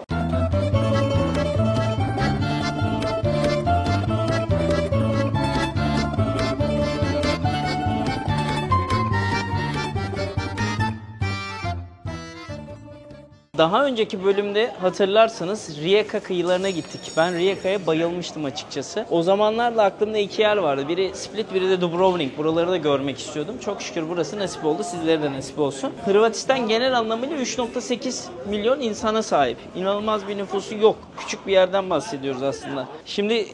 Daha önceki bölümde hatırlarsanız Rijeka kıyılarına gittik. Ben Rijeka'ya bayılmıştım açıkçası. O zamanlarda aklımda iki yer vardı. Biri Split, biri de Dubrovnik. Buraları da görmek istiyordum. Çok şükür burası nasip oldu. Sizlere de nasip olsun. Hırvatistan genel anlamıyla 3.8 milyon insana sahip. İnanılmaz bir nüfusu yok. Küçük bir yerden bahsediyoruz aslında. Şimdi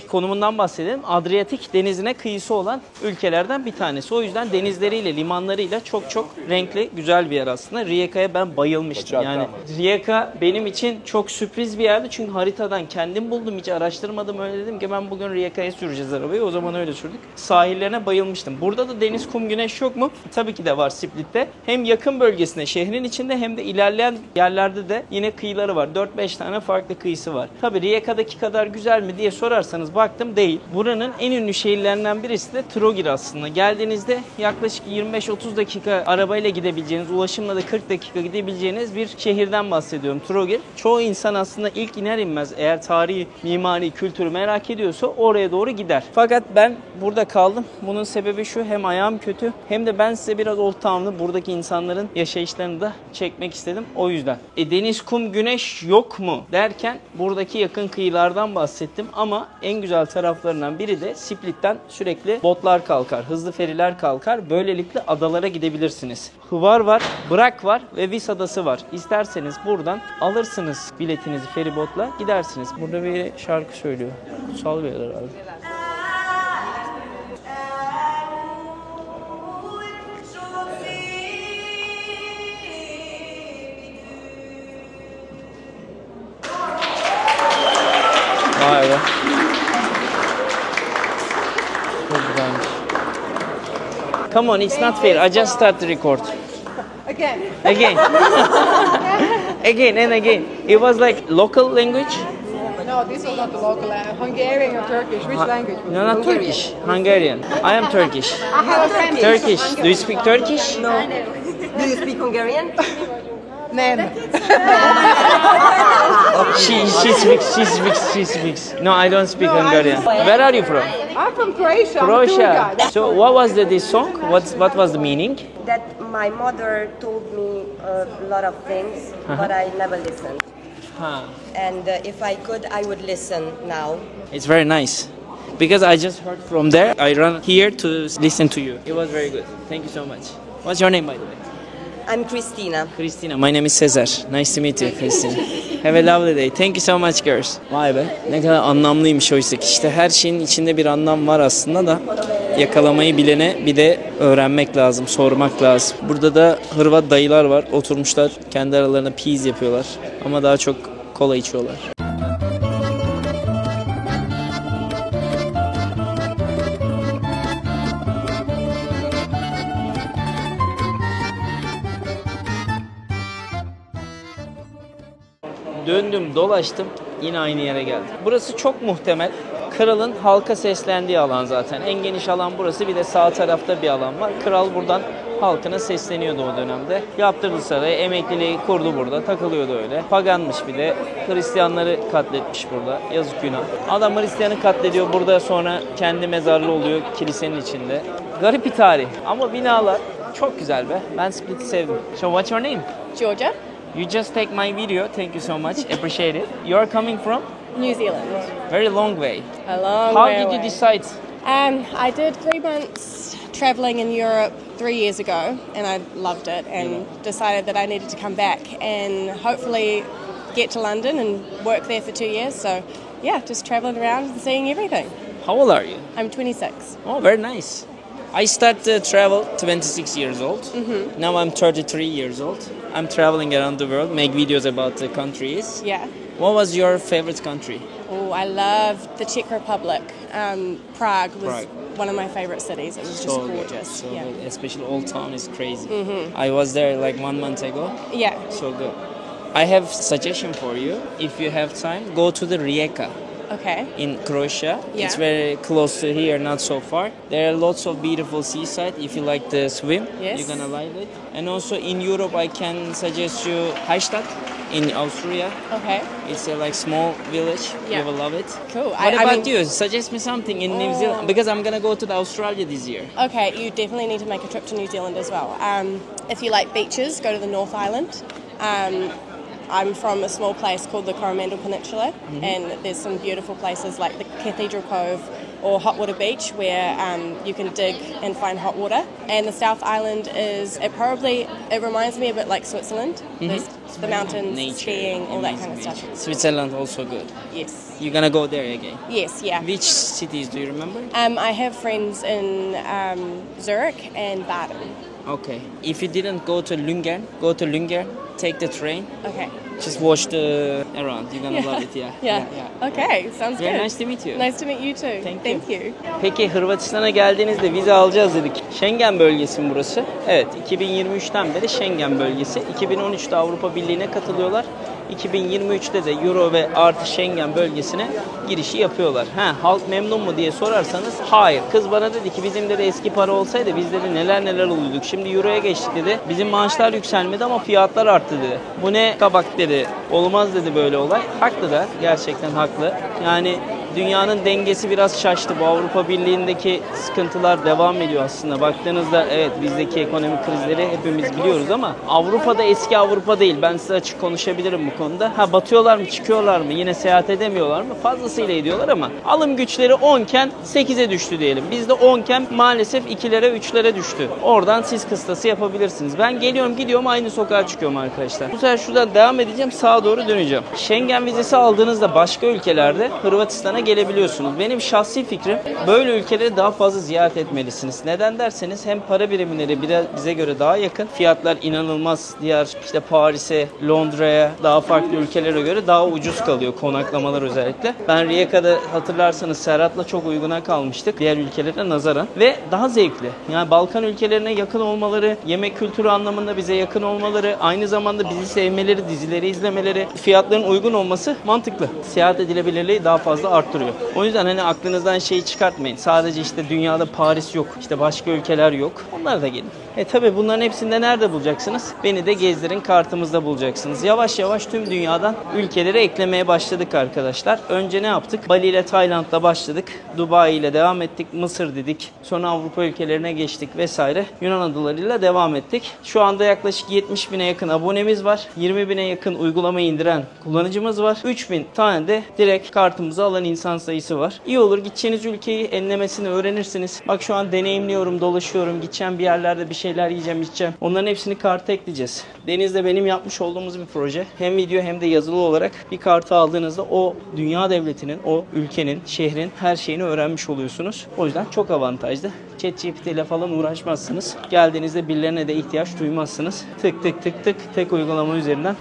konumundan bahsedelim. Adriyatik denizine kıyısı olan ülkelerden bir tanesi. O yüzden denizleriyle, limanlarıyla çok renkli, güzel bir yer aslında. Rijeka'ya ben bayılmıştım. Yani Rijeka benim için çok sürpriz bir yerdi. Çünkü haritadan kendim buldum. Hiç araştırmadım. Öyle dedim ki ben bugün Rijeka'ya süreceğiz arabayı. O zaman öyle sürdük. Sahillerine bayılmıştım. Burada da deniz, kum, güneş yok mu? Tabii ki de var Split'te. Hem yakın bölgesinde, şehrin içinde hem de ilerleyen yerlerde de yine kıyıları var. 4-5 tane farklı kıyısı var. Tabii Rijeka'daki kadar güzel mi diye sorarsanız baktım değil. Buranın en ünlü şehirlerinden birisi de Trogir aslında. Geldiğinizde yaklaşık 25-30 dakika arabayla gidebileceğiniz, ulaşımla da 40 dakika gidebileceğiniz bir şehirden bahsediyorum. Trogir. Çoğu insan aslında ilk iner inmez eğer tarihi, mimari, kültürü merak ediyorsa oraya doğru gider. Fakat ben burada kaldım. Bunun sebebi şu: hem ayağım kötü hem de ben size biraz Old Town'u, buradaki insanların yaşayışlarını da çekmek istedim. O yüzden. Deniz, kum, güneş yok mu derken buradaki yakın kıyılardan bahsettim ama en güzel taraflarından biri de Split'ten sürekli botlar kalkar, hızlı feriler kalkar. Böylelikle adalara gidebilirsiniz. Hvar var, Brak var ve Vis adası var. İsterseniz buradan alırsınız biletinizi feribotla gidersiniz. Burada bir şarkı söylüyor. Kutsal bir yer herhalde. Vay be. Çok güzelmiş. Come on, it's not fair. I just start the record. Again. Again. Again and again. It was like local language? No, this was not the local Hungarian or Turkish. Which language? Was No, it? not Hungarian. Turkish. Hungarian. I am Turkish. I have a friend. Turkish. Do you speak Turkish? No. Do you speak Hungarian? Nem. She speaks. No, I don't speak Hungarian. Where are you from? I'm from Croatia. I'm a tour Croatia. guide. So what was this song? What was the meaning? That my mother told me a lot of things, but I never listened. Huh. And if I could, I would listen now. It's very nice. Because I just heard from there, I ran here to listen to you. It was very good. Thank you so much. What's your name, by the way? I'm Christina. Christina. My name is Cesar. Nice to meet you, Christina. Have a lovely day. Thank you so much, girls. Vay be. Ne kadar anlamlıymış oysa ki. İşte her şeyin içinde bir anlam var aslında da yakalamayı bilene bir de öğrenmek lazım, sormak lazım. Burada da Hırvat dayılar var. Oturmuşlar. Kendi aralarında peas yapıyorlar. Ama daha çok kola içiyorlar. Döndüm, dolaştım, yine aynı yere geldim. Burası çok muhtemel kralın halka seslendiği alan zaten. En geniş alan burası, bir de sağ tarafta bir alan var. Kral buradan halkına sesleniyordu o dönemde. Yaptırdı sarayı, emekliliği kurdu burada, takılıyordu öyle. Paganmış bir de, Hristiyanları katletmiş burada, yazık günah. Adam Hristiyanı katlediyor burada, sonra kendi mezarlığı oluyor kilisenin içinde. Garip bir tarih ama binalar çok güzel be. Ben Split'i sevdim. So what's your name? Georgia, You just take my video. Thank you so much. Appreciate it. You are coming from New Zealand. very long way. A long How way did you away. decide? I did 3 months traveling in Europe 3 years ago, and I loved it and decided that I needed to come back and hopefully get to London and work there for 2 years. So yeah, just traveling around and seeing everything. How old are you? I'm 26. Oh, very nice. I started to travel 26 years old. Now I'm 33 years old. I'm traveling around the world, make videos about the countries. Yeah. What was your favorite country? Oh, I loved the Czech Republic. Prague was Prague. one of my favorite cities. It was just So good, gorgeous. so Yeah. good. Especially Old Town is crazy. I was there like 1 month ago. Yeah. So good. I have suggestion for you. If you have time, go to the Rijeka. Okay. In Croatia. Yeah. It's very close to here, not so far. There are lots of beautiful seaside. If you like to swim, Yes. you're gonna like it. And also in Europe, I can suggest you Hallstatt in Austria. Okay. It's a like small village. Yeah. You will love it. Cool. What I about mean- you? Suggest me something in New Zealand because I'm gonna go to the Australia this year. Okay, you definitely need to make a trip to New Zealand as well. If you like beaches, go to the North Island. I'm from a small place called the Coromandel Peninsula, and there's some beautiful places like the Cathedral Cove or Hot Water Beach where you can dig and find hot water. And the South Island it reminds me a bit like Switzerland. There's the mountains, Nature, skiing, all that amazing kind of stuff. nature. Switzerland also good. Yes. You're gonna go there again. Yes, yeah. Which cities do you remember? I have friends in Zurich and Baden. Okay. If you didn't go to Lungern, go to Lungern. Take the train. Okay. Just watch the around. You're gonna love it. Yeah. Yeah. Okay, sounds Very good. nice to meet you. Nice to meet you too. Thank you. you. Peki Hırvatistan'a geldiğinizde vize alacağız dedik. Schengen bölgesi mi burası? Evet, 2023'ten beri Schengen bölgesi. 2013'te Avrupa Birliği'ne katılıyorlar. 2023'te de Euro ve artı Schengen bölgesine girişi yapıyorlar. Halk memnun mu diye sorarsanız hayır. Kız bana dedi ki bizim de eski para olsaydı biz dedi neler oluyorduk. Şimdi Euro'ya geçtik dedi. Bizim maaşlar yükselmedi ama fiyatlar arttı dedi. Bu ne kabak dedi. Olmaz dedi böyle olay. Haklı da, gerçekten haklı. Yani dünyanın dengesi biraz şaştı. Bu Avrupa Birliği'ndeki sıkıntılar devam ediyor aslında. Baktığınızda evet bizdeki ekonomik krizleri hepimiz biliyoruz ama Avrupa'da eski Avrupa değil. Ben size açık konuşabilirim bu konuda. Batıyorlar mı, çıkıyorlar mı, yine seyahat edemiyorlar mı? Fazlasıyla ediyorlar ama alım güçleri 10 iken 8'e düştü diyelim. Bizde 10 iken maalesef 2'lere 3'lere düştü. Oradan siz kıstası yapabilirsiniz. Ben geliyorum gidiyorum aynı sokağa çıkıyorum arkadaşlar. Bu sefer şuradan devam edeceğim, sağa doğru döneceğim. Schengen vizesi aldığınızda başka ülkelerde Hırvatistan'a rahatlığına gelebiliyorsunuz. Benim şahsi fikrim böyle ülkeleri daha fazla ziyaret etmelisiniz. Neden derseniz hem para birimleri bize göre daha yakın. Fiyatlar inanılmaz. Diğer işte Paris'e, Londra'ya, daha farklı ülkelere göre daha ucuz kalıyor konaklamalar özellikle. Ben Rijeka'da hatırlarsanız Serhat'la çok uyguna kalmıştık diğer ülkelere nazaran ve daha zevkli. Yani Balkan ülkelerine yakın olmaları, yemek kültürü anlamında bize yakın olmaları, aynı zamanda bizi sevmeleri, dizileri izlemeleri, fiyatların uygun olması mantıklı. Seyahat edilebilirliği daha fazla arttırıyor. O yüzden hani aklınızdan şeyi çıkartmayın. Sadece işte dünyada Paris yok, işte başka ülkeler yok. Onlar da gelin. Tabi bunların hepsinde nerede bulacaksınız? Beni de gezdirin kartımızda bulacaksınız. Yavaş yavaş tüm dünyadan ülkeleri eklemeye başladık arkadaşlar. Önce ne yaptık? Bali ile Tayland'da başladık. Dubai ile devam ettik. Mısır dedik. Sonra Avrupa ülkelerine geçtik vesaire. Yunan adalarıyla devam ettik. Şu anda yaklaşık 70 bine yakın abonemiz var. 20 bine yakın uygulamayı indiren kullanıcımız var. 3000 tane de direkt kartımıza alan insan sayısı var. İyi olur gideceğiniz ülkeyi enlemesini öğrenirsiniz. Bak şu an deneyimliyorum, dolaşıyorum. Gideceğim bir yerlerde bir şeyler yiyeceğim, içeceğim. Onların hepsini karta ekleyeceğiz. Deniz'de benim yapmış olduğumuz bir proje. Hem video hem de yazılı olarak bir kartı aldığınızda o dünya devletinin, o ülkenin, şehrin her şeyini öğrenmiş oluyorsunuz. O yüzden çok avantajlı. ChatGPT ile falan uğraşmazsınız. Geldiğinizde birilerine de ihtiyaç duymazsınız. Tık tık tık tık tek uygulama üzerinden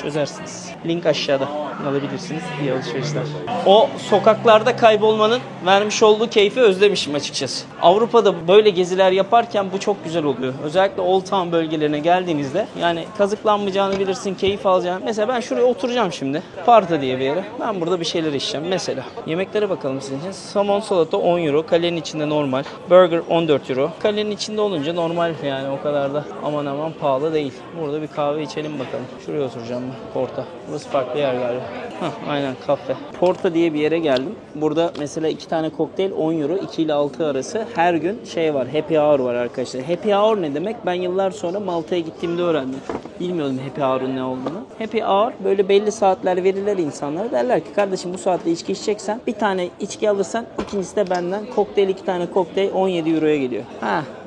çözersiniz. Link aşağıda alabilirsiniz. İyi alışverişler. O sokaklarda kaybolmanın vermiş olduğu keyfi özlemişim açıkçası. Avrupa'da böyle geziler yaparken bu çok güzel oluyor. Özellikle Old Town bölgelerine geldiğinizde yani kazıklanmayacağını bilirsin, keyif alacağını. Mesela ben şuraya oturacağım şimdi. Parta diye bir yere. Ben burada bir şeyler içeceğim. Mesela yemeklere bakalım sizin için. Somon salata 10 euro. Kalenin içinde normal. Burger 14 euro. Kalenin içinde olunca normal yani o kadar da aman pahalı değil. Burada bir kahve içelim bakalım. Şuraya oturacağım ben. Porta. Burası farklı yer galiba. Aynen kafe. Porta diye bir yere geldim. Burada mesela 2 tane kokteyl 10 euro. 2 ile 6 arası. Her gün şey var. Happy hour var arkadaşlar. Happy hour ne demek? Ben yıllar sonra Malta'ya gittiğimde öğrendim. Bilmiyordum happy hour'un ne olduğunu. Happy hour böyle belli saatler verirler insanlara. Derler ki kardeşim bu saatte içki içeceksen bir tane içki alırsan ikincisi de benden kokteyl 2 tane kokteyl 17 euroya geliyor.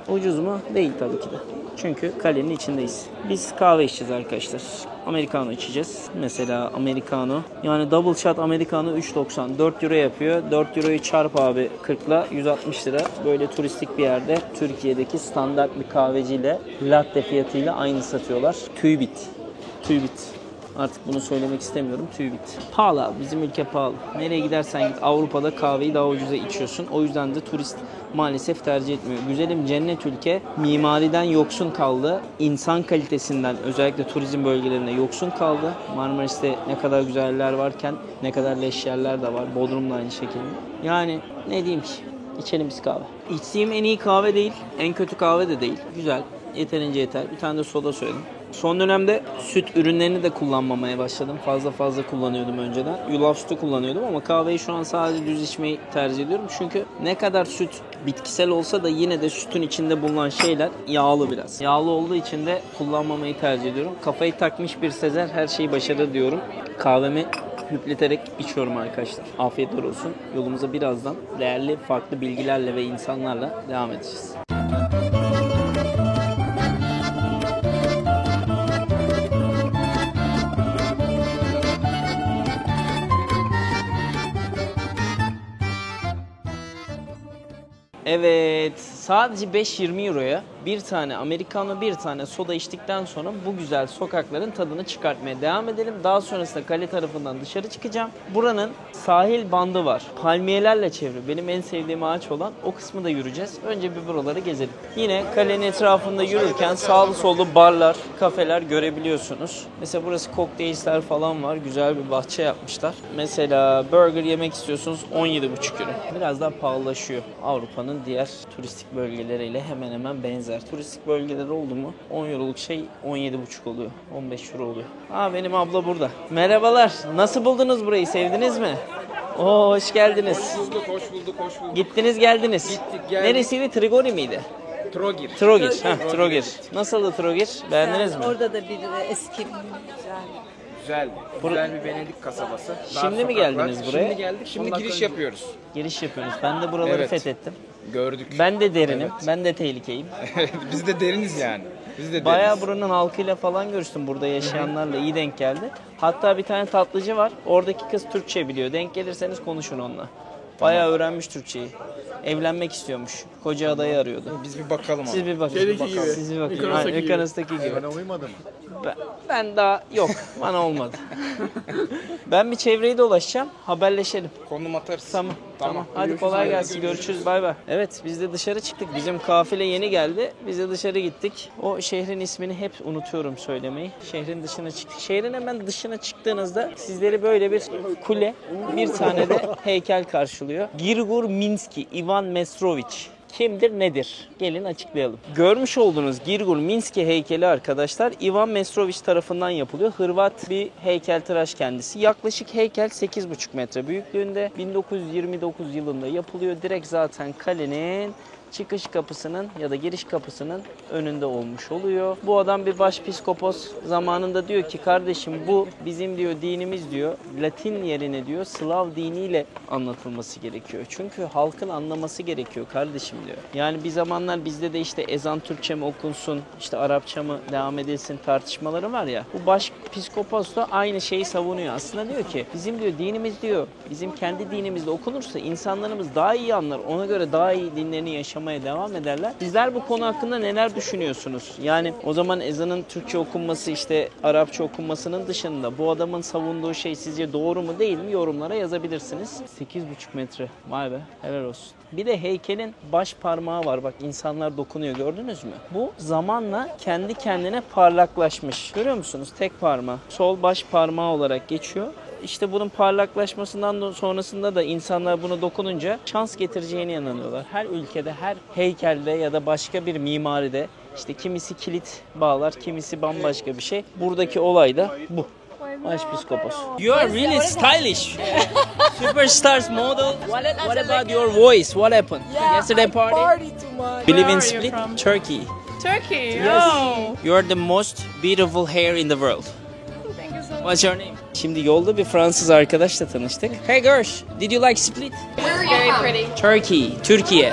Ucuz mu? Değil tabii ki de. Çünkü kalenin içindeyiz. Biz kahve içeceğiz arkadaşlar. Americano içeceğiz. Mesela Americano. Yani double shot Americano 3.90. 4 euro yapıyor. 4 euroyu çarp abi 40'la 160 lira. Böyle turistik bir yerde Türkiye'deki standart bir kahveciyle latte fiyatıyla aynı satıyorlar. TÜBİT. Artık bunu söylemek istemiyorum. TÜBİT. Pahalı abi. Bizim ülke pahalı. Nereye gidersen git Avrupa'da kahveyi daha ucuza içiyorsun. O yüzden de turist maalesef tercih etmiyor. Güzelim cennet ülke mimariden yoksun kaldı. İnsan kalitesinden özellikle turizm bölgelerinde yoksun kaldı. Marmaris'te ne kadar güzel yerler varken ne kadar leş yerler de var. Bodrum'da aynı şekilde. Yani ne diyeyim ki? İçelim biz kahve. İçtiğim en iyi kahve değil. En kötü kahve de değil. Güzel. Yeterince yeter. Bir tane de soda söyledim. Son dönemde süt ürünlerini de kullanmamaya başladım. Fazla kullanıyordum önceden. Yulaf sütü kullanıyordum ama kahveyi şu an sadece düz içmeyi tercih ediyorum. Çünkü ne kadar süt bitkisel olsa da yine de sütün içinde bulunan şeyler yağlı biraz. Yağlı olduğu için de kullanmamayı tercih ediyorum. Kafayı takmış bir Sezer her şeyi başarır diyorum. Kahvemi hüpleterek içiyorum arkadaşlar. Afiyetler olsun. Yolumuza birazdan değerli farklı bilgilerle ve insanlarla devam edeceğiz. Evet, sadece 5-20 euroya bir tane Americano, bir tane soda içtikten sonra bu güzel sokakların tadını çıkartmaya devam edelim. Daha sonrasında kale tarafından dışarı çıkacağım. Buranın sahil bandı var. Palmiyelerle çevrili. Benim en sevdiğim ağaç olan o kısmı da yürüyeceğiz. Önce bir buraları gezelim. Yine kalenin etrafında yürürken sağlı sollu barlar, kafeler görebiliyorsunuz. Mesela burası kokteylsler falan var. Güzel bir bahçe yapmışlar. Mesela burger yemek istiyorsunuz 17,5 euro. Biraz daha pahalılaşıyor. Avrupa'nın diğer turistik bölgeleriyle hemen hemen benzer. Turistik bölgeleri oldu mu 10 euroluk şey 17,5 oluyor. 15 euro oluyor. Benim abla burada. Merhabalar. Nasıl buldunuz burayı? Sevdiniz mi? Hoş geldiniz. Hoş bulduk. Gittiniz geldiniz. Gittik, geldik. Neresiydi? Trigori miydi? Trogir. Trogir. Nasıldı Trogir? Beğendiniz mi? Orada da bir eski Güzel bir Venedik kasabası. Şimdi mi geldiniz buraya? Şimdi geldik. Şimdi giriş yapıyoruz. Giriş yapıyoruz. Ben de buraları Evet. fethettim. Gördük. Ben de derinim. Evet. Ben de tehlikeyim. Biz de deriniz yani. Biz de Bayağı deriz. buranın halkıyla falan görüştüm. Burada yaşayanlarla iyi denk geldi. Hatta bir tane tatlıcı var. Oradaki kız Türkçe biliyor. Denk gelirseniz konuşun onunla. Bayağı öğrenmiş Türkçeyi. Evlenmek istiyormuş. Koca adayı arıyordu. Biz bir bakalım Siz abi. bir bakın. Şeydeki gibi. Siz bir bakın. Mikonos'taki Aynen, gibi. Mikonos'taki gibi. Bana uymadı mı? Ben daha yok. Bana olmadı. Ben bir çevreyi dolaşacağım. Haberleşelim. Konum atarız. Tamam. Hadi kolay gelsin. Görüşürüz. Bay bay. Evet biz de dışarı çıktık. Bizim kafile yeni geldi. Biz de dışarı gittik. O şehrin ismini hep unutuyorum söylemeyi. Şehrin dışına çıktık. Şehrin hemen dışına çıktığınızda sizleri böyle bir kule, bir tane de heykel karşılıyor. Grigor Minski, Ivan Mestroviç. Kimdir, nedir? Gelin açıklayalım. Görmüş olduğunuz Grigor Minski heykeli arkadaşlar Ivan Mestroviç tarafından yapılıyor. Hırvat bir heykeltıraş kendisi. Yaklaşık heykel 8,5 metre büyüklüğünde. 1929 yılında yapılıyor. Direkt zaten kalenin çıkış kapısının ya da giriş kapısının önünde olmuş oluyor. Bu adam bir başpiskopos zamanında diyor ki kardeşim bu bizim diyor dinimiz diyor Latin yerine diyor Slav diniyle anlatılması gerekiyor. Çünkü halkın anlaması gerekiyor kardeşim diyor. Yani bir zamanlar bizde de işte ezan Türkçe mi okunsun, işte Arapça mı devam edilsin tartışmaları var ya. Bu başpiskopos da aynı şeyi savunuyor. Aslında diyor ki bizim diyor dinimiz diyor bizim kendi dinimizde okunursa insanlarımız daha iyi anlar. Ona göre daha iyi dinlerini yaşamaya devam ederler. Sizler bu konu hakkında neler düşünüyorsunuz? Yani o zaman ezanın Türkçe okunması işte Arapça okunmasının dışında bu adamın savunduğu şey sizce doğru mu değil mi yorumlara yazabilirsiniz. 8,5 metre. Vay be helal olsun. Bir de heykelin baş parmağı var. Bak insanlar dokunuyor gördünüz mü? Bu zamanla kendi kendine parlaklaşmış. Görüyor musunuz? Tek parmağı. Sol baş parmağı olarak geçiyor. İşte bunun parlaklaşmasından sonrasında da insanlar buna dokununca şans getireceğine inanıyorlar. Her ülkede, her heykelde ya da başka bir mimaride işte kimisi kilit bağlar, kimisi bambaşka bir şey. Buradaki olay da bu. Başpiskopos. You are really stylish. Superstars model. What about your voice? What happened? Yesterday party? too much. Believe in Split? Turkey. Turkey. Yes. Oh. You are the most beautiful hair in the world. Thank you so much. What's your name? Şimdi yolda bir Fransız arkadaşla tanıştık. Hey girls, did you like Split? Very pretty. Turkey, Türkiye.